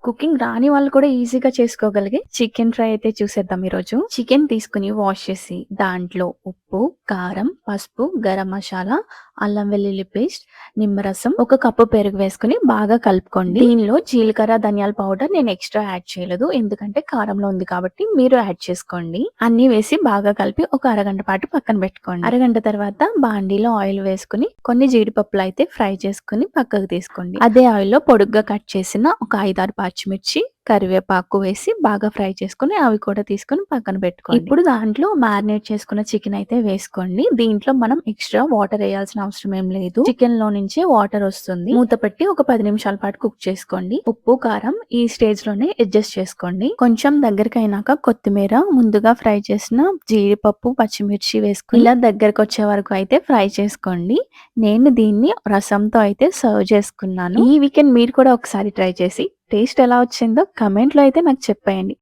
Cooking రాని వాళ్ళు కూడా ఈజీగా చేసుకోగలిగే చికెన్ ఫ్రై అయితే చూసేద్దాం ఈరోజు. చికెన్ తీసుకుని వాష్ చేసి దాంట్లో ఉప్పు, కారం, పసుపు, గరం మసాలా, అల్లం వెల్లుల్లి పేస్ట్, నిమ్మరసం, ఒక కప్పు పెరుగు వేసుకుని బాగా కలుపుకోండి. దీనిలో జీలకర్ర, ధనియాల పౌడర్ నేను ఎక్స్ట్రా యాడ్ చేయలేదు. ఎందుకంటే కారంలో ఉంది కాబట్టి మీరు యాడ్ చేసుకోండి. అన్ని వేసి బాగా కలిపి ఒక అరగంట పాటు పక్కన పెట్టుకోండి. అరగంట తర్వాత బాండీలో ఆయిల్ వేసుకుని కొన్ని జీడిపప్పులు అయితే ఫ్రై చేసుకుని పక్కకు తీసుకోండి. అదే ఆయిల్లో పొడుగ్గా కట్ చేసిన ఒక 5-6 పచ్చిమిర్చి, కరివేపాకు వేసి బాగా ఫ్రై చేసుకుని అవి కూడా తీసుకొని పక్కన పెట్టుకోండి. ఇప్పుడు దాంట్లో మ్యారినేట్ చేసుకున్న చికెన్ అయితే వేసుకోండి. దీంట్లో మనం ఎక్స్ట్రా వాటర్ వేయాల్సిన అవసరం ఏం లేదు. చికెన్ లో నుంచే వాటర్ వస్తుంది. మూత పెట్టి ఒక 10 నిమిషాల పాటు కుక్ చేసుకోండి. ఉప్పు, కారం ఈ స్టేజ్ లోనే అడ్జస్ట్ చేసుకోండి. కొంచెం దగ్గరికి అయినాక కొత్తిమీర, ముందుగా ఫ్రై చేసిన జీడిపప్పు, పచ్చిమిర్చి వేసుకుని ఇలా దగ్గరకు వచ్చే వరకు అయితే ఫ్రై చేసుకోండి. నేను దీన్ని రసంతో అయితే సర్వ్ చేసుకున్నాను. ఈ వీకెండ్ మీరు కూడా ఒకసారి ట్రై చేసి టేస్ట్ ఎలా వచ్చిందో కమెంట్ లో అయితే నాకు చెప్పేయండి.